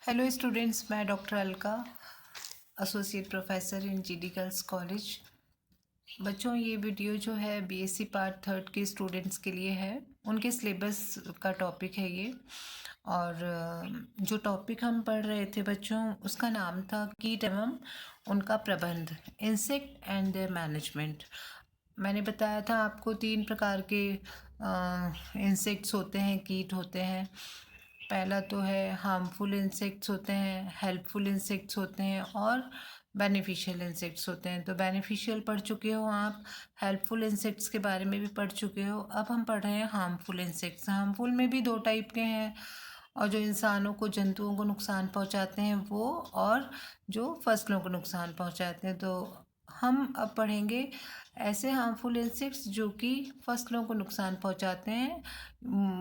Hello students, मैं doctor Alka, associate professor in GD girls college. बच्चों, ये वीडियो जो है बीएससी पार्ट थर्ड के स्टूडेंट्स के लिए है। उनके सिलेबस का टॉपिक है ये। और जो टॉपिक हम पढ़ रहे थे बच्चों, उसका नाम था कीट एवं उनका प्रबंध, इंसेक्ट एंड देयर मैनेजमेंट। मैंने बताया था आपको 3 प्रकार के इंसेक्ट्स होते हैं, कीट होते हैं। पहला तो है हार्मफुल इंसेक्ट्स होते हैं, हेल्पफुल इंसेक्ट्स होते हैं और बेनिफिशियल इंसेक्ट्स होते हैं। तो बेनिफिशियल पढ़ चुके हो आप, हेल्पफुल इंसेक्ट्स के बारे में भी पढ़ चुके हो। अब हम पढ़ रहे हैं हार्मफुल इंसेक्ट्स। हार्मफुल में भी 2 टाइप के हैं, और जो इंसानों को, जंतुओं को नुकसान पहुंचाते हैं वो, और जो फसलों को नुकसान पहुंचाते हैं। तो हम अब पढ़ेंगे ऐसे हार्मफुल इंसेक्ट्स जो कि फसलों को नुकसान पहुंचाते हैं,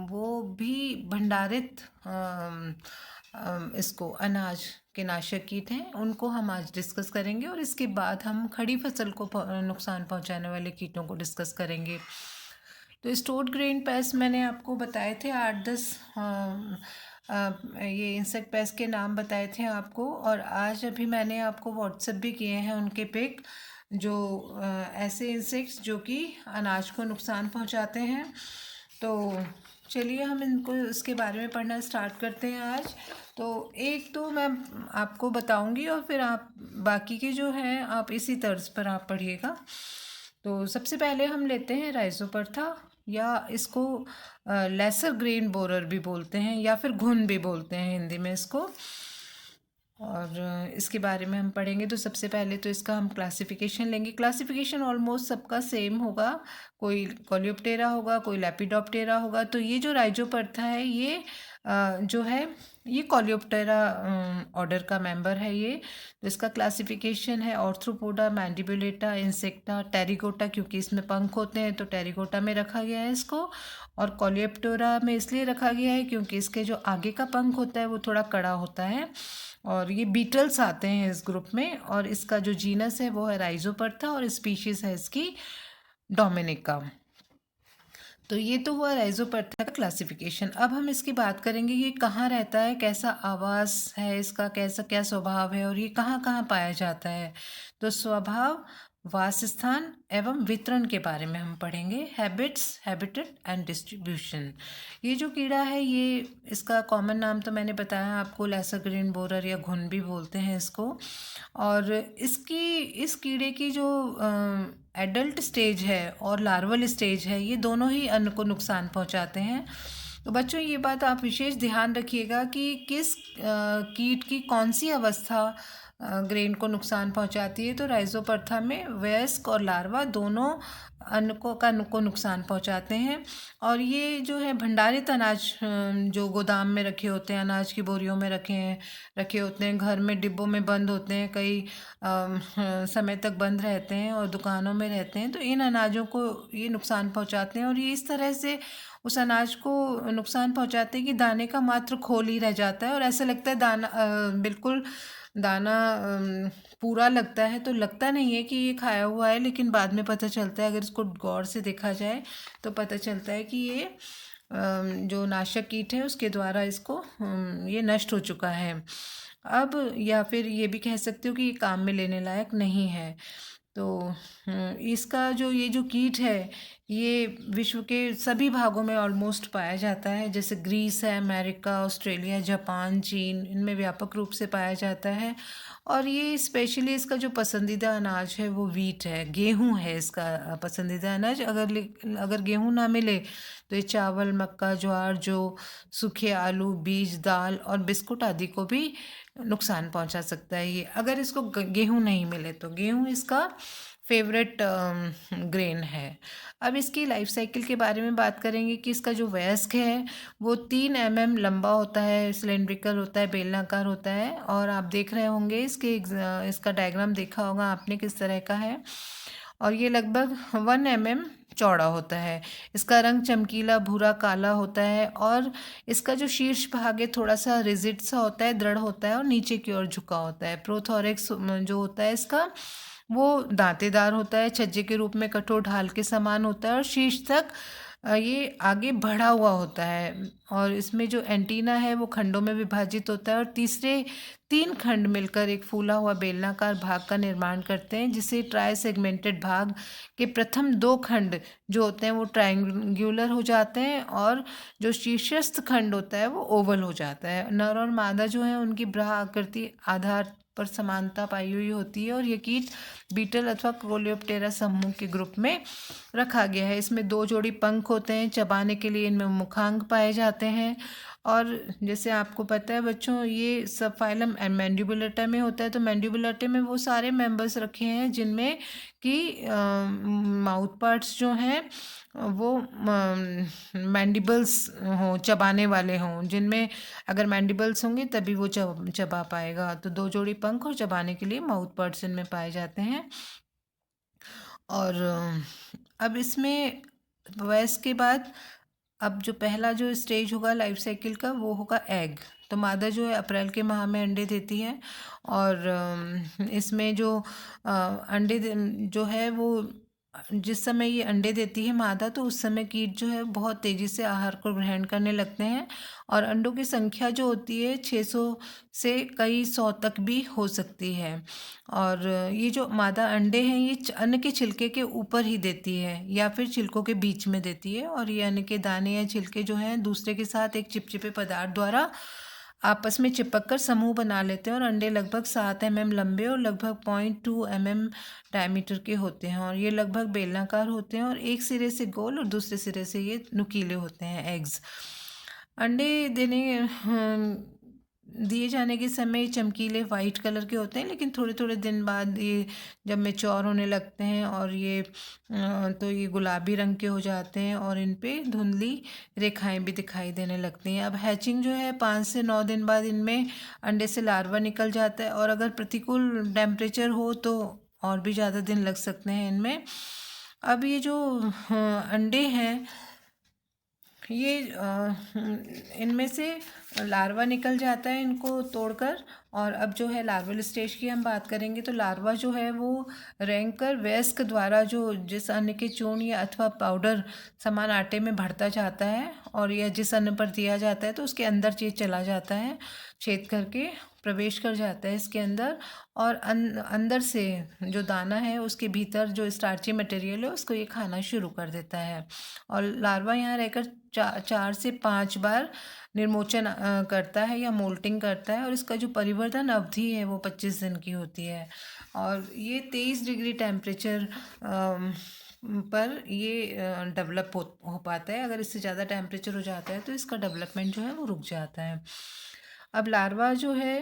वो भी भंडारित इसको अनाज के नाशक कीट हैं, उनको हम आज डिस्कस करेंगे। और इसके बाद हम खड़ी फसल को नुकसान पहुंचाने वाले कीटों को डिस्कस करेंगे। तो स्टोर्ड ग्रेन पेस्ट मैंने आपको बताए थे 8-10 ये इंसेक्ट पेस्ट के नाम बताए थे आपको। और आज अभी मैंने आपको व्हाट्सएप भी किए हैं उनके पिक, जो ऐसे इंसेक्ट्स जो कि अनाज को नुकसान पहुंचाते हैं। तो चलिए हम इनको, इसके बारे में पढ़ना स्टार्ट करते हैं आज। तो एक तो मैं आपको बताऊंगी और फिर आप बाकी के जो हैं आप इसी तर्ज पर आप पढ़िएगा। तो सबसे पहले हम लेते हैं राइजोपरथा, या इसको लेसर ग्रेन बोरर भी बोलते हैं, या फिर घुन भी बोलते हैं हिंदी में इसको। और इसके बारे में हम पढ़ेंगे। तो सबसे पहले तो इसका हम क्लासिफिकेशन लेंगे। क्लासिफिकेशन ऑलमोस्ट सबका सेम होगा, कोई कोलियोप्टेरा होगा, कोई लेपिडोप्टेरा होगा। तो ये जो राइजोपरथा है, ये जो है ये कोलियोप्टेरा ऑर्डर का मेंबर है ये। तो इसका क्लासिफिकेशन है ऑर्थ्रोपोडा, मैंडिबुलेटा, इंसेक्टा, टेरिगोटा, क्योंकि इसमें पंख होते हैं तो टेरिगोटा में रखा गया है इसको। और कोलियोप्टेरा में इसलिए रखा गया है क्योंकि इसके जो आगे का पंख होता है वो थोड़ा कड़ा होता है। और ये बीटल्स आते हैं इस ग्रुप में। और इसका जो जीनस है वो है राइजोपरथा, और स्पीशीज़ है इसकी डोमिनिका। तो ये तो हुआ राइजोपरथा का क्लासिफिकेशन। अब हम इसकी बात करेंगे, ये कहाँ रहता है, कैसा आवास है इसका, कैसा क्या स्वभाव है, और ये कहाँ कहाँ पाया जाता है। तो स्वभाव, वासस्थान एवं वितरण के बारे में हम पढ़ेंगे। Habits, habitat and distribution. ये जो कीड़ा है, ये इसका कॉमन नाम तो मैंने बताया आपको, लेसर ग्रीन बोरर या घुन भी बोलते हैं इसको। और इस कीड़े की जो एडल्ट स्टेज है और लार्वल स्टेज है, ये दोनों ही अन्न को नुकसान पहुंचाते हैं। तो बच्चों, ये बात आप विशेष ध्यान रखिएगा कि किस कीट की कौन सी अवस्था ग्रेन को नुकसान पहुंचाती है। तो राइजोपरथा में वयस्क और लार्वा दोनों अन्न को नुकसान पहुंचाते हैं। और ये जो है भंडारित अनाज, जो गोदाम में रखे होते हैं, अनाज की बोरियों में रखे होते हैं, घर में डिब्बों में बंद होते हैं, कई समय तक बंद रहते हैं और दुकानों में रहते हैं। तो इन अनाजों को ये नुकसान पहुंचाते हैं, और ये इस तरह से उस अनाज को नुकसान पहुंचाते हैं कि दाने का मात्र खोल ही रह जाता है, और ऐसा लगता है दाना बिल्कुल दाना पूरा लगता है। तो लगता नहीं है कि ये खाया हुआ है, लेकिन बाद में पता चलता है, अगर इसको गौर से देखा जाए तो पता चलता है कि ये जो नाशक कीट है उसके द्वारा इसको ये नष्ट हो चुका है अब। या फिर ये भी कह सकते हो कि ये काम में लेने लायक नहीं है। तो इसका ये जो कीट है, ये विश्व के सभी भागों में ऑलमोस्ट पाया जाता है। जैसे ग्रीस है, अमेरिका, ऑस्ट्रेलिया, जापान, चीन, इनमें व्यापक रूप से पाया जाता है। और ये स्पेशली इसका जो पसंदीदा अनाज है वो वीट है, गेहूं है इसका पसंदीदा अनाज। अगर गेहूं ना मिले तो ये चावल, मक्का, ज्वार, जो सूखे आलू, बीज, दाल और बिस्कुट आदि को भी नुकसान पहुंचा सकता है। ये अगर इसको गेहूं नहीं मिले तो गेहूं इसका फेवरेट ग्रेन है। अब इसकी लाइफ साइकिल के बारे में बात करेंगे कि इसका जो वयस्क है वो 3 mm लंबा होता है, सिलेंड्रिकल होता है, बेलनाकार होता है। और आप देख रहे होंगे इसका डायग्राम देखा होगा आपने किस तरह का है। और ये लगभग 1 mm चौड़ा होता है। इसका रंग चमकीला भूरा काला होता है, और इसका जो शीर्ष भाग है थोड़ा सा रिजिड सा होता है, दृढ़ होता है, और नीचे की ओर झुका होता है। प्रोथोरेक्स जो होता है इसका, वो दांतेदार होता है, छज्जे के रूप में कठोर ढाल के समान होता है, और शीर्ष तक ये आगे बढ़ा हुआ होता है। और इसमें जो एंटीना है वो खंडों में विभाजित होता है और तीसरे 3 खंड मिलकर एक फूला हुआ बेलनाकार भाग का निर्माण करते हैं, जिसे ट्राई सेगमेंटेड भाग के प्रथम 2 खंड जो होते हैं वो ट्रायंगुलर हो जाते हैं और जो शीर्षस्थ खंड होता है वो ओवल हो जाता है। नर और मादा जो है उनकी ब्राह आकृति आधार पर समानता पाई हुई होती है और ये कीट बीटल अथवा कोलियोप्टेरा समूह के ग्रुप में रखा गया है। इसमें 2 जोड़ी पंख होते हैं, चबाने के लिए इनमें मुखांग पाए जाते हैं। और जैसे आपको पता है बच्चों, ये सब फाइलम मैंडिबुलेटा में होता है, तो मैंडिबुलेटा में वो सारे मेंबर्स रखे हैं जिनमें कि माउथ पार्ट्स जो हैं वो मैंडिबल्स हों, चबाने वाले हों, जिनमें अगर मैंडिबल्स होंगे तभी वो चबा पाएगा। तो 2 जोड़ी पंख और चबाने के लिए माउथ पार्ट्स इनमें पाए जाते हैं। और अब इसमें वयस्क के बाद अब जो पहला जो स्टेज होगा लाइफ साइकिल का वो होगा एग। तो मादा जो है अप्रैल के माह में अंडे देती है और इसमें जो जो है वो जिस समय ये अंडे देती है मादा, तो उस समय कीट जो है बहुत तेज़ी से आहार को ग्रहण करने लगते हैं और अंडों की संख्या जो होती है 600 से कई 100 तक भी हो सकती है। और ये जो मादा अंडे हैं ये अन्न के छिलके के ऊपर ही देती है या फिर छिलकों के बीच में देती है और ये अन्न के दाने या छिलके जो हैं दूसरे के साथ एक चिपचिपे पदार्थ द्वारा आपस में चिपक कर समूह बना लेते हैं और अंडे लगभग 7 mm लंबे और लगभग 0.2 mm डायमीटर के होते हैं और ये लगभग बेलनाकार होते हैं और एक सिरे से गोल और दूसरे सिरे से ये नुकीले होते हैं एग्स। अंडे दिए जाने के समय चमकीले वाइट कलर के होते हैं, लेकिन थोड़े थोड़े दिन बाद ये जब मैच्योर होने लगते हैं और ये तो ये गुलाबी रंग के हो जाते हैं और इन पे धुंधली रेखाएं भी दिखाई देने लगती हैं। अब हैचिंग जो है 5 से 9 दिन बाद इनमें अंडे से लार्वा निकल जाता है और अगर प्रतिकूल टेम्परेचर हो तो और भी ज़्यादा दिन लग सकते हैं इनमें। अब ये जो अंडे हैं ये इनमें से लार्वा निकल जाता है इनको तोड़कर। और अब जो है लार्वल स्टेज की हम बात करेंगे तो लार्वा जो है वो रेंगकर वयस्क द्वारा जो जिस अन्न के चूर्ण या अथवा पाउडर समान आटे में भरता जाता है और यह जिस अन्न पर दिया जाता है तो उसके अंदर चला जाता है, छेद करके प्रवेश कर जाता है इसके अंदर और अंदर से जो दाना है उसके भीतर जो स्टार्ची मटेरियल है उसको ये खाना शुरू कर देता है। और लार्वा यहाँ रहकर 4 से 5 बार निर्मोचन करता है या मोल्टिंग करता है और इसका जो परिवर्धन अवधि है वो 25 दिन की होती है और ये 23 डिग्री टेम्परेचर पर ये डेवलप हो पाता है। अगर इससे ज़्यादा टेम्परेचर हो जाता है तो इसका डेवलपमेंट जो है वो रुक जाता है। अब लार्वा जो है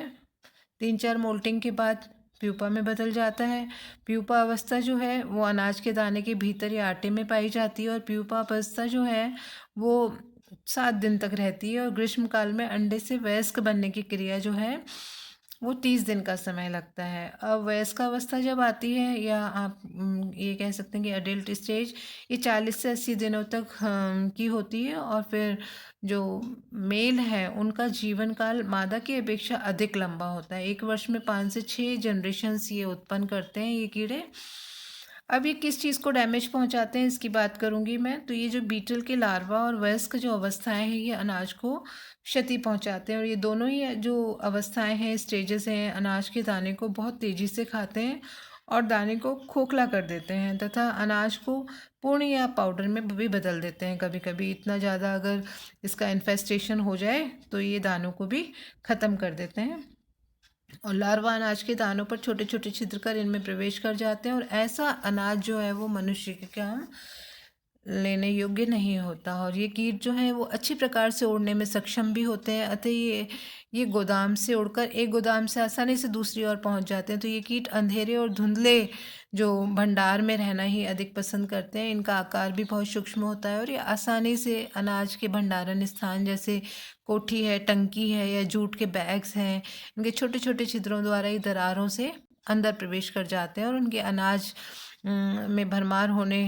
3-4 मोल्टिंग के बाद प्यूपा में बदल जाता है। प्यूपा अवस्था जो है वो अनाज के दाने के भीतर या आटे में पाई जाती है और प्यूपा अवस्था जो है वो 7 दिन तक रहती है और ग्रीष्मकाल में अंडे से वयस्क बनने की क्रिया जो है वो 30 दिन का समय लगता है। अब वयस्क अवस्था जब आती है या आप ये कह सकते हैं कि अडल्ट स्टेज, ये 40 से 80 दिनों तक की होती है और फिर जो मेल है उनका जीवन काल मादा की अपेक्षा अधिक लंबा होता है। 1 वर्ष में 5 से 6 जनरेशन्स ये उत्पन्न करते हैं ये कीड़े। अब ये किस चीज़ को डैमेज पहुंचाते हैं इसकी बात करूंगी मैं। तो ये जो बीटल के लार्वा और वयस्क जो अवस्थाएं हैं ये अनाज को क्षति पहुंचाते हैं और ये दोनों ही जो अवस्थाएं हैं स्टेजेस हैं अनाज के दाने को बहुत तेज़ी से खाते हैं और दाने को खोखला कर देते हैं तथा अनाज को पूर्ण या पाउडर में भी बदल देते हैं। कभी कभी इतना ज़्यादा अगर इसका इन्फेस्टेशन हो जाए तो ये दानों को भी ख़त्म कर देते हैं और लार्वा अनाज के दानों पर छोटे छोटे छिद्र कर इनमें प्रवेश कर जाते हैं और ऐसा अनाज जो है वो मनुष्य के काम लेने योग्य नहीं होता। और ये कीट जो है वो अच्छी प्रकार से उड़ने में सक्षम भी होते हैं, अतः ये गोदाम से उड़कर एक गोदाम से आसानी से दूसरी ओर पहुंच जाते हैं। तो ये कीट अंधेरे और धुंधले जो भंडार में रहना ही अधिक पसंद करते हैं। इनका आकार भी बहुत सूक्ष्म होता है और ये आसानी से अनाज के भंडारण स्थान जैसे कोठी है, टंकी है या जूट के बैग्स हैं, इनके छोटे छोटे छिद्रों द्वारा ही दरारों से अंदर प्रवेश कर जाते हैं और उनके अनाज में भरमार होने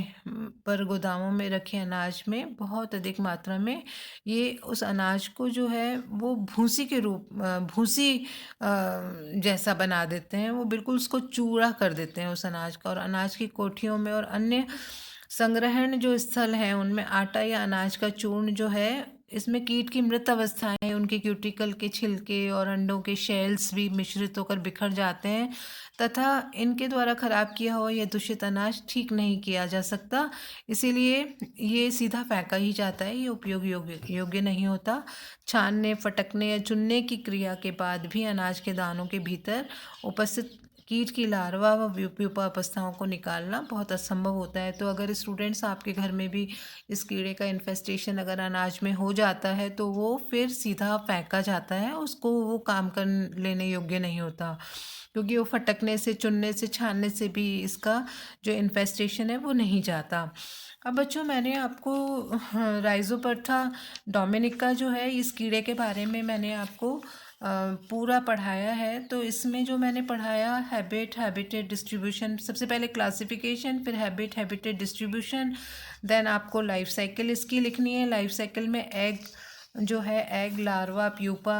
पर गोदामों में रखे अनाज में बहुत अधिक मात्रा में ये उस अनाज को जो है वो भूसी के रूप भूसी जैसा बना देते हैं। वो बिल्कुल उसको चूरा कर देते हैं उस अनाज का और अनाज की कोठियों में और अन्य संग्रहण जो स्थल हैं उनमें आटा या अनाज का चूर्ण जो है इसमें कीट की मृत अवस्थाएं, उनके क्यूटिकल के छिलके और अंडों के शेल्स भी मिश्रित होकर बिखर जाते हैं तथा इनके द्वारा खराब किया हुआ यह दूषित अनाज ठीक नहीं किया जा सकता। इसीलिए ये सीधा फेंका ही जाता है, ये उपयोग योग्य नहीं होता। छानने, फटकने या चुनने की क्रिया के बाद भी अनाज के दानों के भीतर उपस्थित कीट की लार्वा व प्यूपा अवस्थाओं को निकालना बहुत असंभव होता है। तो अगर स्टूडेंट्स आपके घर में भी इस कीड़े का इन्फेस्टेशन अगर अनाज में हो जाता है तो वो फिर सीधा फेंका जाता है, उसको वो काम कर लेने योग्य नहीं होता, क्योंकि वो फटकने से, चुनने से, छानने से भी इसका जो इन्फेस्टेशन है वो नहीं जाता। अब बच्चों, मैंने आपको राइजोपर्था डोमिनिका जो है इस कीड़े के बारे में मैंने आपको पूरा पढ़ाया है। तो इसमें जो मैंने पढ़ाया हैबिटेट डिस्ट्रीब्यूशन, सबसे पहले क्लासिफिकेशन, फिर हैबिटेट डिस्ट्रीब्यूशन, देन आपको लाइफ साइकिल इसकी लिखनी है। लाइफ साइकिल में एग जो है, एग, लार्वा, प्यूपा,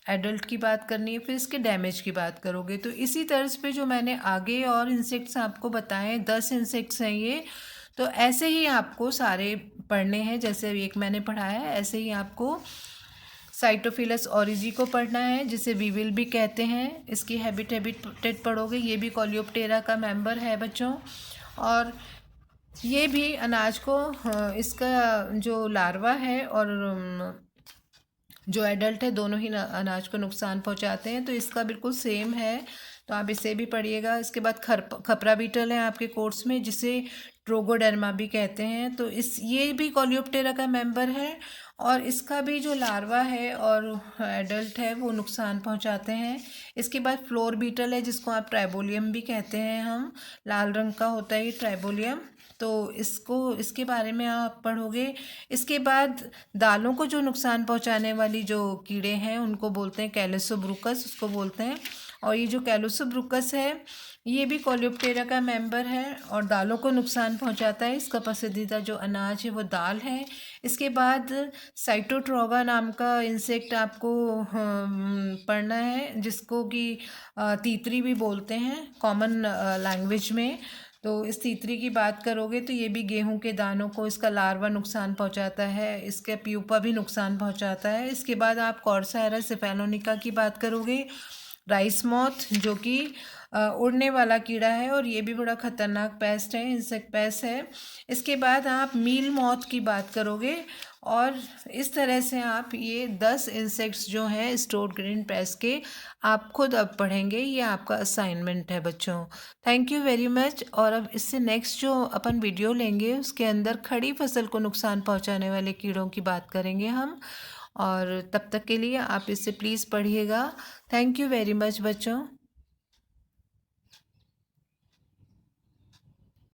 एडल्ट की बात करनी है, फिर इसके डैमेज की बात करोगे। तो इसी तर्ज पे जो मैंने आगे और इंसेक्ट्स आपको बताए, 10 इंसेक्ट्स हैं ये, तो ऐसे ही आपको सारे पढ़ने हैं। जैसे एक मैंने पढ़ाया है ऐसे ही आपको साइटोफिलस ऑरिजी को पढ़ना है, जिसे वीविल भी कहते हैं। इसकी हैबिटेट पढ़ोगे, ये भी कोलियोप्टेरा का मेंबर है बच्चों। और ये भी अनाज को इसका जो लार्वा है और जो एडल्ट है, दोनों ही अनाज को नुकसान पहुंचाते हैं। तो इसका बिल्कुल सेम है, तो आप इसे भी पढ़िएगा। इसके बाद खपरा बीटल है आपके कोर्स में, जिसे ट्रोगोडर्मा भी कहते हैं। तो ये भी कोलियोप्टेरा का मेंबर है और इसका भी जो लार्वा है और एडल्ट है वो नुकसान पहुंचाते हैं। इसके बाद फ्लोर बीटल है, जिसको आप ट्राइबोलियम भी कहते हैं, हम लाल रंग का होता है ये ट्राइबोलियम। तो इसके बारे में आप पढ़ोगे। इसके बाद दालों को जो नुकसान पहुंचाने वाली जो कीड़े हैं उनको बोलते हैं कैलोसोब्रूकस, उसको बोलते हैं। और ये जो कैलोसोब्रूकस है ये भी कोलियोप्टेरा का मेंबर है और दालों को नुकसान पहुंचाता है। इसका पसंदीदा जो अनाज है वो दाल है। इसके बाद साइटोट्रोगा नाम का इंसेक्ट आपको पढ़ना है, जिसको कि तीतरी भी बोलते हैं कॉमन लैंग्वेज में। तो इस तीतरी की बात करोगे तो ये भी गेहूं के दानों को इसका लार्वा नुकसान पहुंचाता है, इसके प्यूपा भी नुकसान पहुंचाता है। इसके बाद आप कॉर्सायरा सेफेलोनिका की बात करोगे, राइस मॉथ, जो कि उड़ने वाला कीड़ा है और ये भी बड़ा खतरनाक पेस्ट है, इंसेक्ट पेस्ट है। इसके बाद आप मील मॉथ की बात करोगे और इस तरह से आप ये 10 इंसेक्ट्स जो हैं स्टोर ग्रेन पेस्ट के आप खुद अब पढ़ेंगे। ये आपका असाइनमेंट है बच्चों। Thank you very much. और अब इससे नेक्स्ट जो अपन वीडियो लेंगे उसके अंदर खड़ी फसल को नुकसान पहुंचाने वाले कीड़ों की बात करेंगे हम। और तब तक के लिए आप इससे प्लीज़ पढ़िएगा। थैंक यू वेरी मच बच्चों।